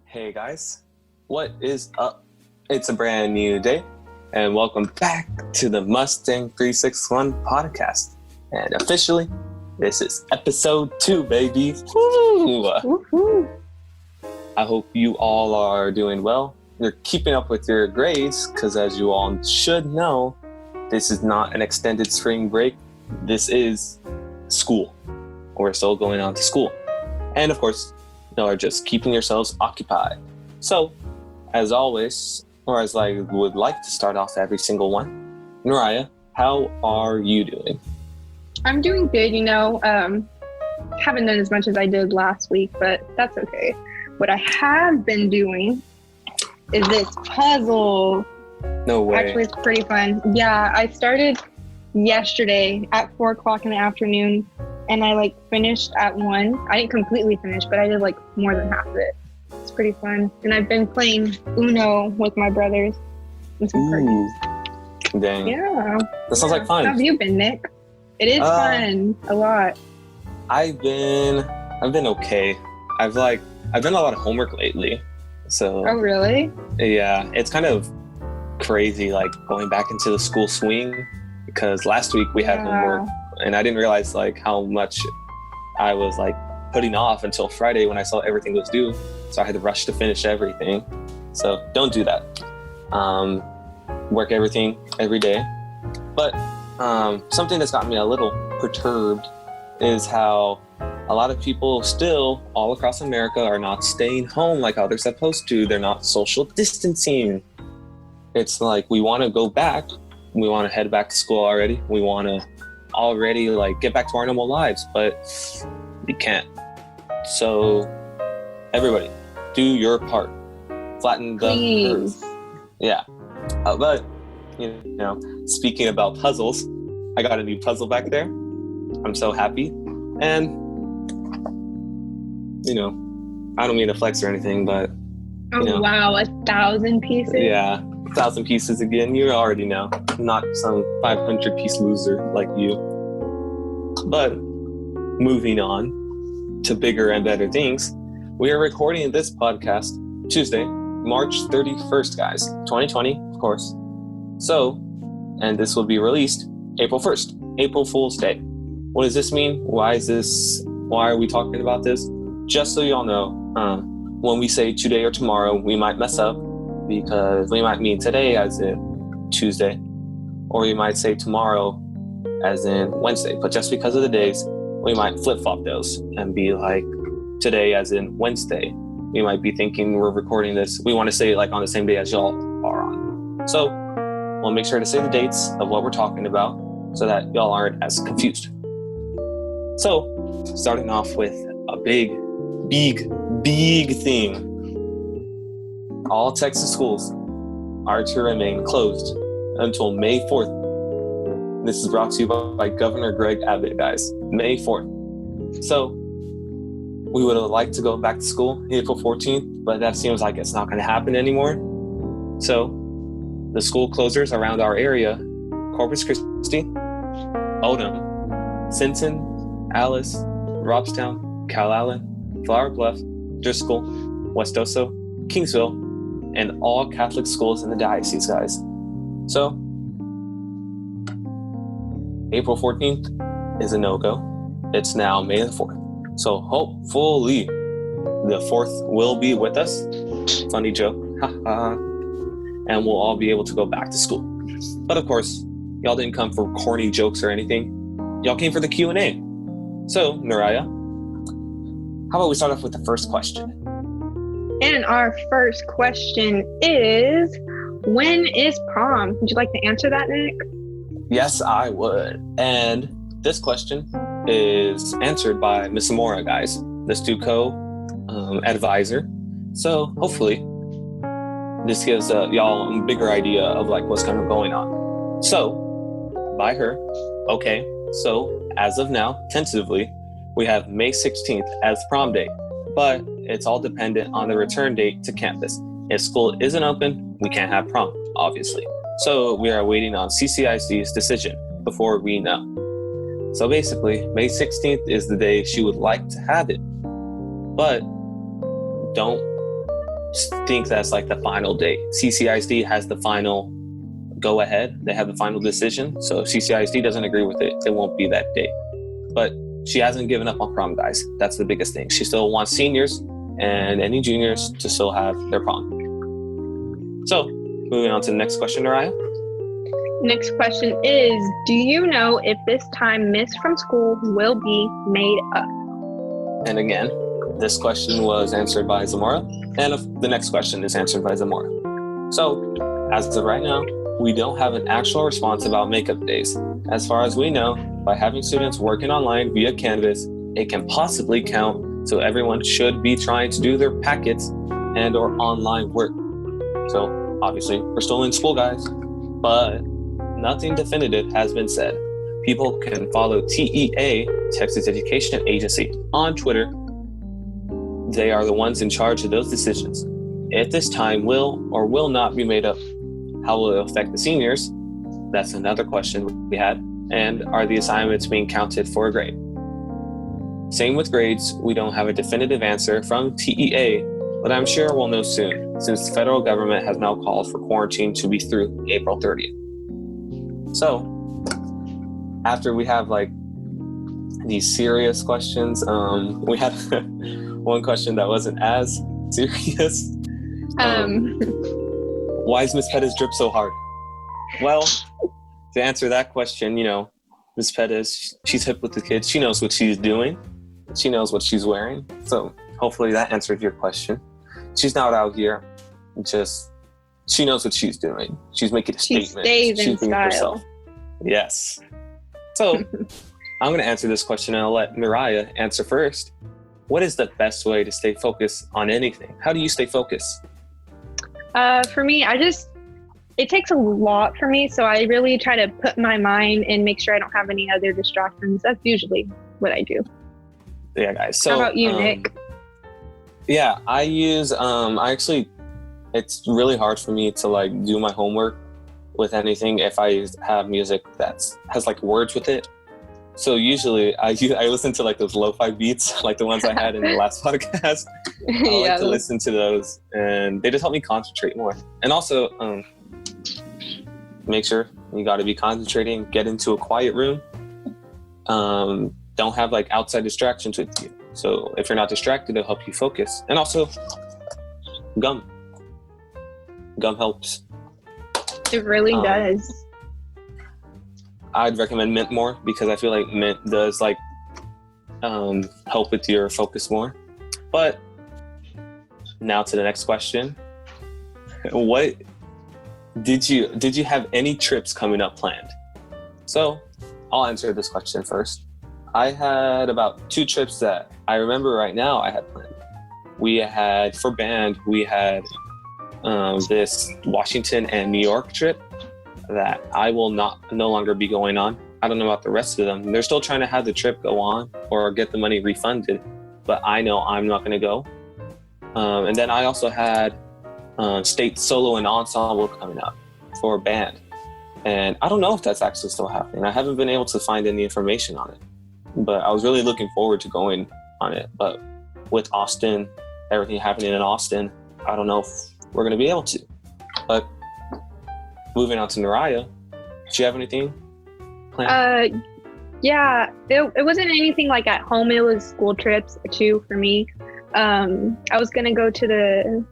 Hey guys, what is up? It's a brand new day, and welcome back to the Mustang 361 podcast. And officially, this is episode 2, baby. Woo! Woohoo! I hope you all are doing well. You're keeping up with your grades, because as you all should know, this is not an extended spring break. This is school. We're still going on to school. And of course, are just keeping yourselves occupied. So, as always, or as I would like to start off every single one, Mariah, how are you doing? I'm doing good, haven't done as much as I did last week, but that's okay. What I have been doing is this puzzle. No way. Actually, it's pretty fun. Yeah, I started yesterday at 4 o'clock in the afternoon, and I finished at 1. I didn't completely finish, but I did more than half of it. It's pretty fun. And I've been playing Uno with my brothers and some cards. Dang. Yeah. That sounds like fun. How have you been, Nick? It is fun. A lot. I've been okay. I've done a lot of homework lately. So Oh, really? yeah, it's kind of crazy going back into the school swing, because last week we had homework. And I didn't realize how much I was putting off until Friday when I saw everything was due. So I had to rush to finish everything. So don't do that. Work everything every day. But something that's got me a little perturbed is how a lot of people still all across America are not staying home like how they're supposed to. They're not social distancing. It's we want to go back. We want to head back to school already. We want to already get back to our normal lives, but we can't. So everybody, do your part. Flatten the Please. curve. Yeah. But speaking about puzzles, I got a new puzzle back there. I'm so happy. And I don't mean to flex or anything, but Wow, 1,000 pieces. yeah, 1,000 pieces again. You already know. I'm not some 500-piece loser like you. But moving on to bigger and better things, we are recording this podcast Tuesday, March 31st, guys. 2020, of course. So, and this will be released April 1st, April Fool's Day. What does this mean? Why are we talking about this? Just so y'all know, when we say today or tomorrow, we might mess up, because we might mean today as in Tuesday, or we might say tomorrow as in Wednesday. But just because of the days, we might flip-flop those and be today as in Wednesday. We might be thinking we're recording this. We want to say it on the same day as y'all are on. So we'll make sure to say the dates of what we're talking about so that y'all aren't as confused. So starting off with a big thing. All Texas schools are to remain closed until May 4th. This is brought to you by Governor Greg Abbott, guys. May 4th. So we would have liked to go back to school April 14th, but that seems like it's not going to happen anymore. So the school closures around our area: Corpus Christi, Odom, Sinton, Alice, Robstown, Calallen, Flower Bluff, Driscoll, Westoso, Kingsville, and all Catholic schools in the diocese, guys. So April 14th is a no-go. It's now May the 4th. So hopefully the 4th will be with us. Funny joke. And we'll all be able to go back to school. But of course, y'all didn't come for corny jokes or anything. Y'all came for the Q&A. So, Naraya, how about we start off with the first question? And our first question is, when is prom? Would you like to answer that, Nick? Yes, I would. And this question is answered by Miss Amora, guys, the Stuco advisor. So hopefully this gives y'all a bigger idea of what's kind of going on. So by her, okay, so as of now, tentatively, we have May 16th as prom date, but it's all dependent on the return date to campus. If school isn't open, we can't have prom, obviously. So we are waiting on CCIC's decision before we know. So basically, May 16th is the day she would like to have it. But don't think that's like the final date. CCISD has the final go ahead. They have the final decision. So if CCISD doesn't agree with it, it won't be that date. But she hasn't given up on prom, guys. That's the biggest thing. She still wants seniors and any juniors to still have their prom. So moving on to the next question, Naraya. Next question is, do you know if this time missed from school will be made up? And again, this question was answered by Zamora, and the next question is answered by Zamora. So, as of right now, we don't have an actual response about makeup days. As far as we know, by having students working online via Canvas, it can possibly count, so everyone should be trying to do their packets and or online work. So, obviously, we're still in school, guys, but nothing definitive has been said. People can follow TEA, Texas Education Agency, on Twitter. They are the ones in charge of those decisions. If this time will or will not be made up, how will it affect the seniors? That's another question we had. And are the assignments being counted for a grade? Same with grades. We don't have a definitive answer from TEA, but I'm sure we'll know soon, since the federal government has now called for quarantine to be through April 30th. So, after we have like these serious questions, we had one question that wasn't as serious. Why is Miss Pettis drip so hard? Well, to answer that question, Miss Pettis, she's hip with the kids. She knows what she's doing. She knows what she's wearing. So hopefully that answered your question. She's not out here she knows what she's doing. She's making a statement. She's in being style. herself. Yes. So I'm going to answer this question, and I'll let Naraya answer first. What is the best way to stay focused on anything? How do you stay focused? For me, it takes a lot for me, so I really try to put my mind and make sure I don't have any other distractions. That's usually what I do. Yeah, guys. So, how about you, Nick? Yeah, I use, it's really hard for me to do my homework with anything if I have music that has words with it. So usually I listen to those lo-fi beats, like the ones I had in the last podcast. I like to listen to those, and they just help me concentrate more. And also, make sure you got to be concentrating, get into a quiet room. Don't have outside distractions with you. So if you're not distracted, it'll help you focus. And also, gum helps. It really does. I'd recommend mint more because I feel like mint does help with your focus more. But now to the next question. What did you have any trips coming up planned? So I'll answer this question first. I had about 2 trips that I remember right now I had planned. For band, we had this Washington and New York trip that I will no longer be going on. I don't know about the rest of them. They're still trying to have the trip go on or get the money refunded, but I know I'm not going to go. And then I also had state solo and ensemble coming up for a band. And I don't know if that's actually still happening. I haven't been able to find any information on it, but I was really looking forward to going on it. But with Austin, everything happening in Austin, I don't know if we're going to be able to. But moving on to Naraya, do you have anything planned? Yeah, it wasn't anything at home. It was school trips too for me. I was gonna go to the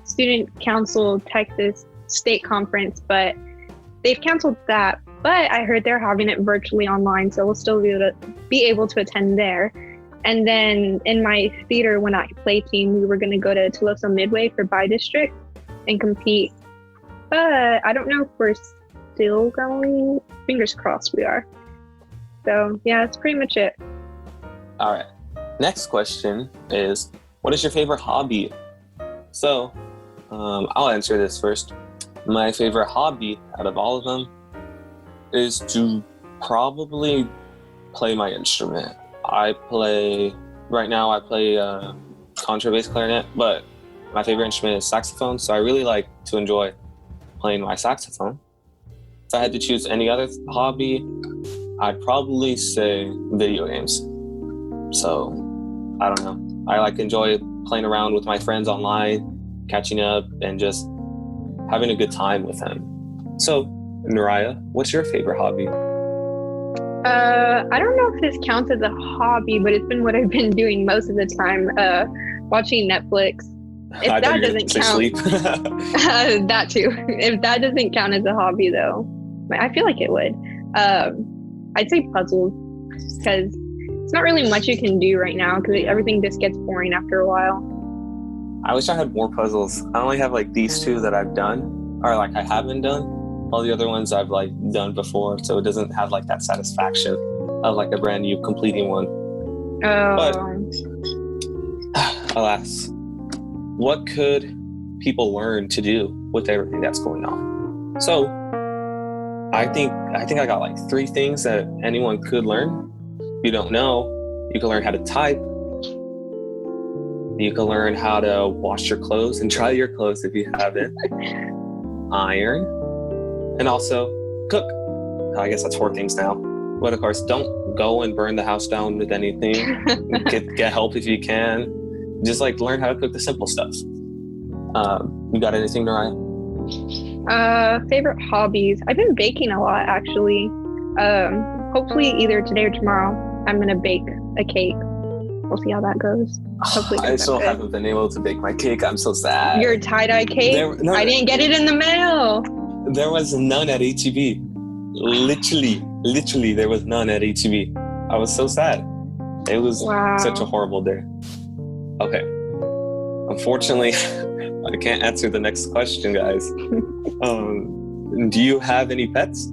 Student Council Texas State Conference, but they've canceled that. But I heard they're having it virtually online, so we'll still be able to attend there. And then in my theater, when I play team, we were gonna go to Tolosa Midway for bi-district and compete. But I don't know if we're still going. Fingers crossed we are. So yeah, that's pretty much it. All right. Next question is, what is your favorite hobby? So I'll answer this first. My favorite hobby out of all of them is to probably play my instrument. Right now I play contrabass clarinet, but my favorite instrument is saxophone. So I really like to enjoy playing my saxophone. If I had to choose any other hobby, I'd probably say video games. So I don't know. I enjoy playing around with my friends online, catching up, and just having a good time with him. So, Naraya, what's your favorite hobby? I don't know if this counts as a hobby, but it's been what I've been doing most of the time. Watching Netflix. If I thought that you were doesn't going to say count, sleep. that too. If that doesn't count as a hobby, though, I feel like it would. I'd say puzzles, because it's not really much you can do right now because everything just gets boring after a while. I wish I had more puzzles. I only have like these two that I've done, or like I haven't done. All the other ones I've like done before, so it doesn't have like that satisfaction of like a brand new completing one. But alas, what could people learn to do with everything that's going on? So I think I got like 3 things that anyone could learn. If you don't know, you can learn how to type. You can learn how to wash your clothes and dry your clothes if you haven't. Iron. And also cook. I guess that's 4 things now. But of course, don't go and burn the house down with anything. Get help if you can. Just like learn how to cook the simple stuff. You got anything, Naraya? Favorite hobbies. I've been baking a lot, actually. Hopefully either today or tomorrow I'm gonna bake a cake. We'll see how that goes. Hopefully I still haven't been able to bake my cake. I'm so sad. Your tie-dye cake? I didn't get it in the mail. There was none at HEB. Literally, there was none at HEB. I was so sad. It was such a horrible day. Okay. Unfortunately, I can't answer the next question, guys. Do you have any pets?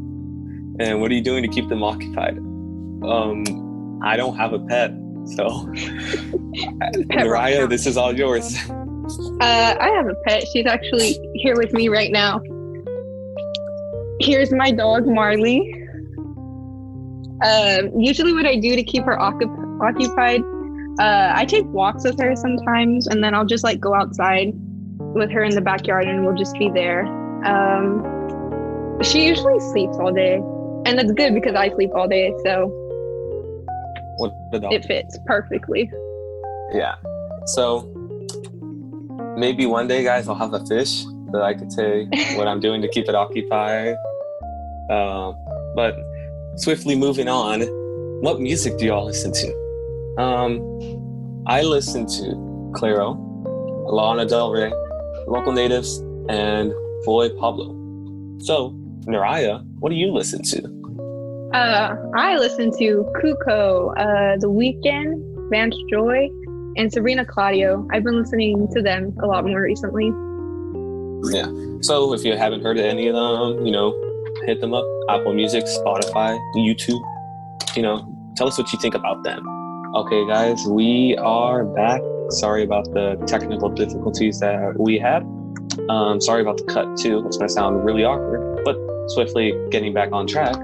And what are you doing to keep them occupied? I don't have a pet, so Naraya, this is all yours. I have a pet. She's actually here with me right now. Here's my dog, Marley. Usually what I do to keep her occupied, I take walks with her sometimes, and then I'll just like go outside with her in the backyard and we'll just be there. She usually sleeps all day, and that's good because I sleep all day, so it fits perfectly. Yeah. So maybe one day, guys, I'll have a fish that I could say what I'm doing to keep it occupied. But swiftly moving on, what music do y'all listen to? I listen to Clairo, Lana Del Rey, Local Natives, and Boy Pablo. So, Naraya, what do you listen to? I listen to Kuko, The Weeknd, Vance Joy, and Sabrina Claudio. I've been listening to them a lot more recently. Yeah. So if you haven't heard of any of them, hit them up. Apple Music, Spotify, YouTube. Tell us what you think about them. Okay, guys, we are back. Sorry about the technical difficulties that we had. Sorry about the cut too. It's gonna sound really awkward, but swiftly getting back on track.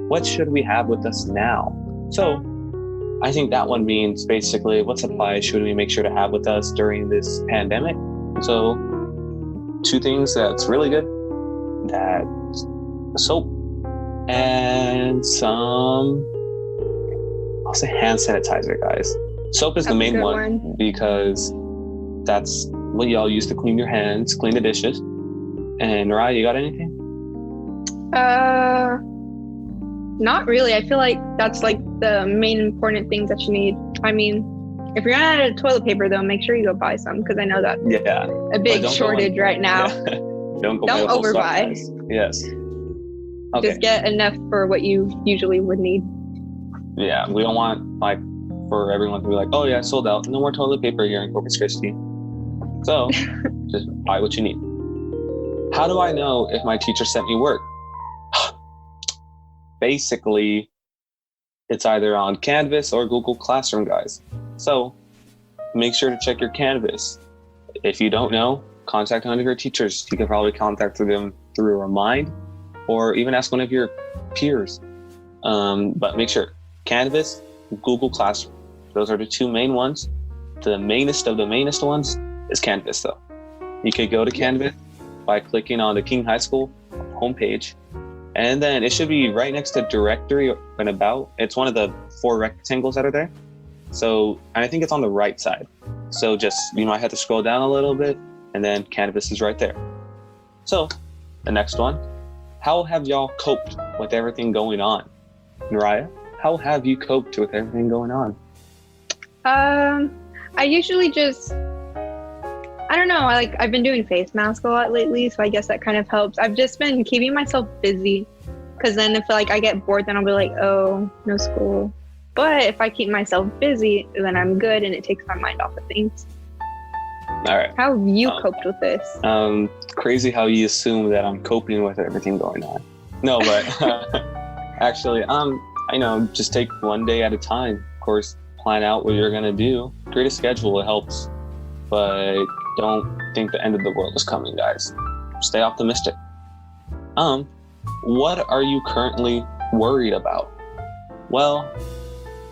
What should we have with us now? So I think that one means basically what supplies should we make sure to have with us during this pandemic? So 2 things that's really good. That's soap and some, I'll say hand sanitizer, guys. Soap is the main one because that's what y'all use to clean your hands, clean the dishes. And Naraya, you got anything? Not really. I feel like that's like the main important things that you need. I mean, if you're out of toilet paper, though, make sure you go buy some because I know that's a big shortage right now. Yeah. Don't overbuy. Yes. Okay. Just get enough for what you usually would need. Yeah, we don't want for everyone to be like, oh yeah, sold out. No more toilet paper here in Corpus Christi. So just buy what you need. How do I know if my teacher sent me work? Basically, it's either on Canvas or Google Classroom, guys. So make sure to check your Canvas. If you don't know, contact one of your teachers. You can probably contact them through Remind or even ask one of your peers. But make sure, Canvas, Google Classroom. Those are the 2 main ones. The mainest of the mainest ones is Canvas, though. You could go to Canvas by clicking on the King High School homepage, and then it should be right next to Directory and About. It's one of the 4 rectangles that are there. So, and I think it's on the right side. So just, I had to scroll down a little bit, and then it should be right next to Directory and About. It's one of the 4 rectangles that are there. So, and I think it's on the right side. So just, I had to scroll down a little bit, and then cannabis is right there. So the next one, how have y'all coped with everything going on? Mariah, how have you coped with everything going on? I usually just, I don't know, I've been doing face masks a lot lately, so I guess that kind of helps. I've just been keeping myself busy, because then if I get bored, then I'll be like, oh, no school. But if I keep myself busy, then I'm good, and it takes my mind off of things. All right. How have you coped with this? Crazy how you assume that I'm coping with everything going on. No, but actually, just take one day at a time. Of course, plan out what you're gonna do. Create a schedule, it helps. But don't think the end of the world is coming, guys. Stay optimistic. What are you currently worried about? Well,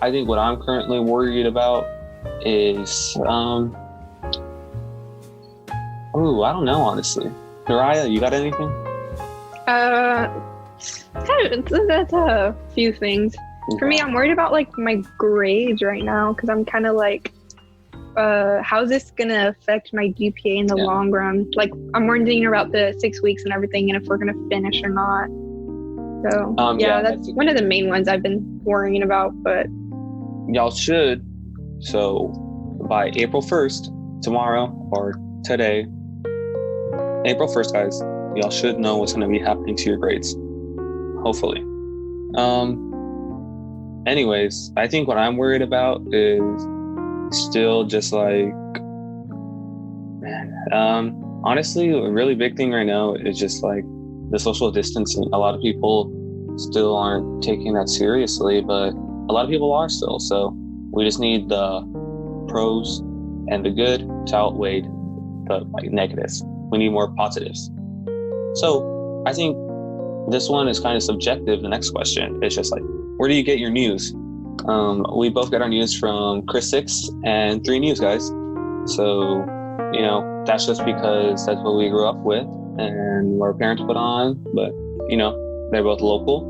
I think what I'm currently worried about is I don't know, honestly. Mariah, you got anything? That's a few things. For me, I'm worried about my grades right now, because I'm kind of how's this gonna affect my GPA in the long run? I'm wondering about the 6 weeks and everything, and if we're gonna finish or not. So that's one of the main ones I've been worrying about. But y'all should. So by April 1st, tomorrow or today, April 1st, guys, y'all should know what's going to be happening to your grades. Hopefully. Anyways, I think what I'm worried about is still just honestly, a really big thing right now is just the social distancing. A lot of people still aren't taking that seriously, but a lot of people are still. So we just need the pros and the good to outweigh the negatives. We need more positives. So I think this one is kind of subjective. The next question is just where do you get your news? We both get our news from Chris 6 and 3 News, guys. So, that's just because that's what we grew up with and what our parents put on. But, they're both local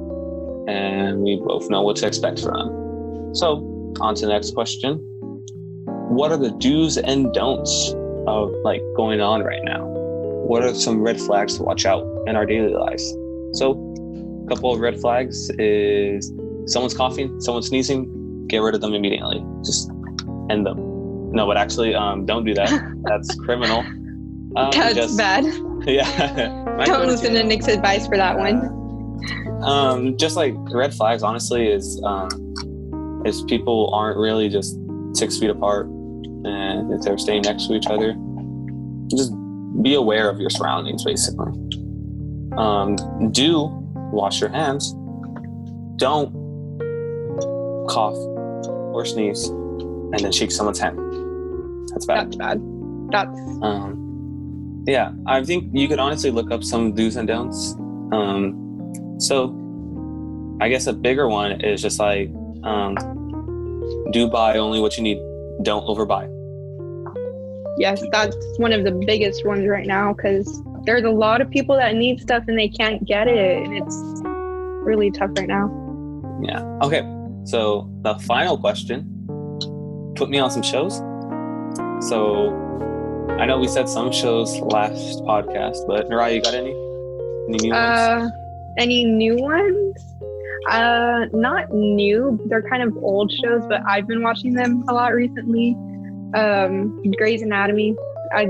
and we both know what to expect from them. So on to the next question. What are the do's and don'ts of going on right now? What are some red flags to watch out in our daily lives? So a couple of red flags is someone's coughing, someone's sneezing, get rid of them immediately. Just end them. No, but actually, don't do that. That's criminal. That's bad. Yeah. Don't listen to Nick's advice for that one. Just red flags, honestly, is people aren't really just 6 feet apart, and if they're staying next to each other, just be aware of your surroundings, basically. Do wash your hands. Don't cough or sneeze and then shake someone's hand. That's bad. Yeah, I think you could honestly look up some do's and don'ts. So I guess a bigger one is just do buy only what you need. Don't overbuy. Yes, that's one of the biggest ones right now, because there's a lot of people that need stuff and they can't get it, and it's really tough right now. Yeah. Okay. So the final question, put me on some shows. So I know we said some shows last podcast, but Mariah, you got any new ones? Any new ones? Not new. They're kind of old shows, but I've been watching them a lot recently. Grey's Anatomy. I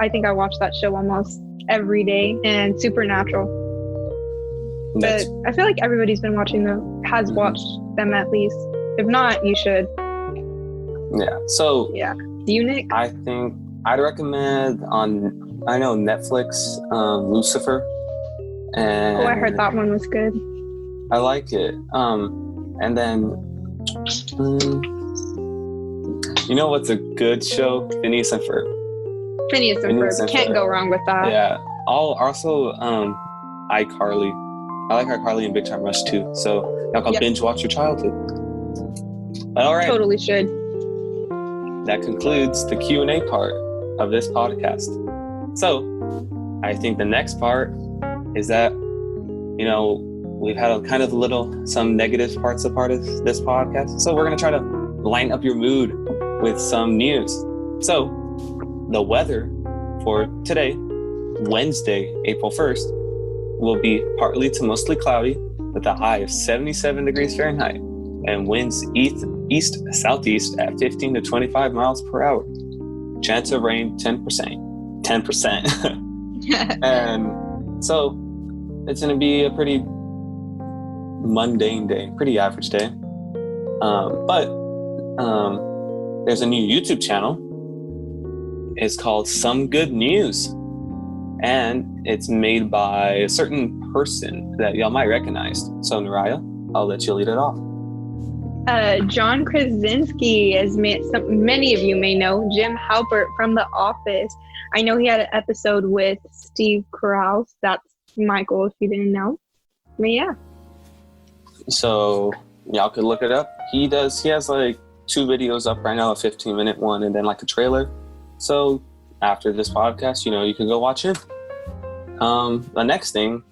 think I watch that show almost every day, and Supernatural. But I feel like everybody's been watching them, has watched them at least. If not, you should. Yeah. So yeah. You, Nick? I think I'd recommend I know Netflix, Lucifer. And I heard that one was good. I like it. And then you know what's a good show? Phineas and Ferb. Phineas and Ferb. Can't go wrong with that. Yeah. Also iCarly. I like iCarly and Big Time Rush too. So y'all can binge watch your childhood. All right. Totally should. That concludes the Q&A part of this podcast. So I think the next part is that, we've had some negative parts of this podcast. So we're going to try to lighten up your mood with some news. So the weather for today, Wednesday, April 1st, will be partly to mostly cloudy with a high of 77 degrees Fahrenheit and winds east-southeast at 15 to 25 miles per hour. Chance of rain, 10%. 10%. And so it's going to be a pretty mundane day, pretty average day. But there's a new YouTube channel. It's called Some Good News. And it's made by a certain person that y'all might recognize. So, Naraya, I'll let you lead it off. John Krasinski, as many of you may know, Jim Halpert from The Office. I know he had an episode with Steve Carell. That's Michael, if you didn't know. But yeah. So y'all could look it up. He has like 2 videos up right now, a 15-minute one and then like a trailer. So after this podcast, you can go watch him. The next thing,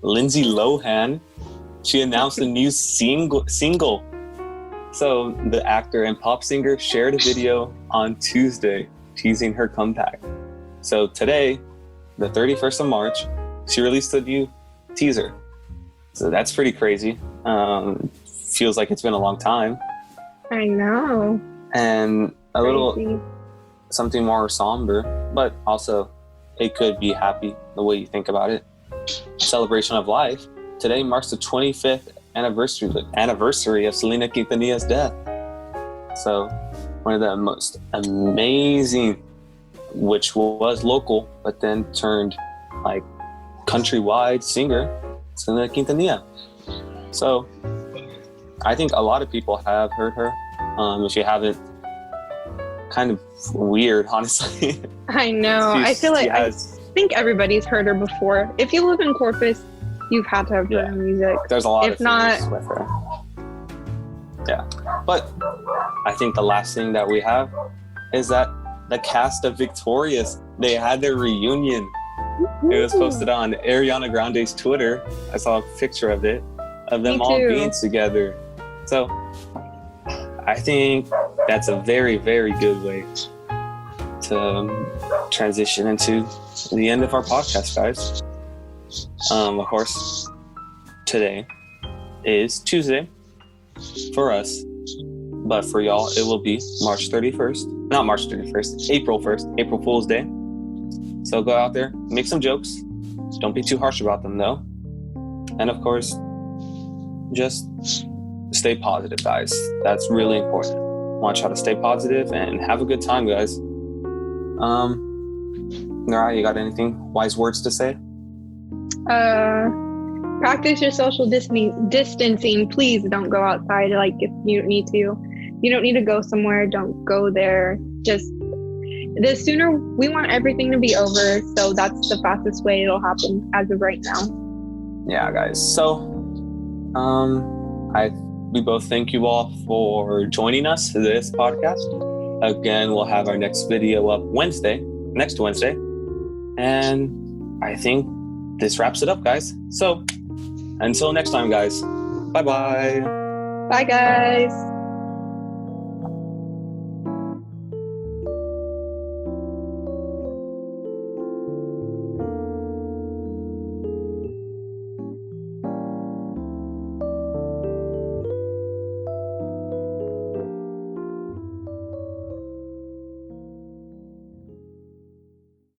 Lindsay Lohan, she announced a new single. So the actor and pop singer shared a video on Tuesday teasing her comeback. So today, the 31st of March, she released a new teaser. So that's pretty crazy. Feels like it's been a long time. I know. And a Crazy. little something more somber, but also it could be happy the way you think about it. Celebration of life. Today marks the 25th anniversary of Selena Quintanilla's death. So one of the most amazing, which was local, but then turned like countrywide singer, Selena Quintanilla. So I think a lot of people have heard her. If you haven't, kind of weird, honestly. I know. I feel like I think everybody's heard her before. If you live in Corpus, you've had to have heard her music. There's a lot if of not, things with her. Yeah. But I think the last thing that we have is that the cast of Victorious, they had their reunion. It was posted on Ariana Grande's Twitter. I saw a picture of it, of them all being together. So I think that's a very, very good way to transition into the end of our podcast, guys. Of course, today is Tuesday for us, but for y'all, it will be March 31st. Not March 31st, April 1st, April Fool's Day. So go out there, make some jokes. Don't be too harsh about them, though. And of course, just stay positive, guys. That's really important. I want y'all to stay positive and have a good time, guys. Nara, you got anything wise words to say? Practice your social distancing. Please don't go outside. Like, if you don't need to, you don't need to go somewhere. Don't go there. Just the sooner, we want everything to be over. So that's the fastest way it'll happen as of right now. Yeah, guys. So, we both thank you all for joining us for this podcast. Again, we'll have our next video up next Wednesday. And I think this wraps it up, guys. So until next time, guys. Bye-bye. Bye, guys.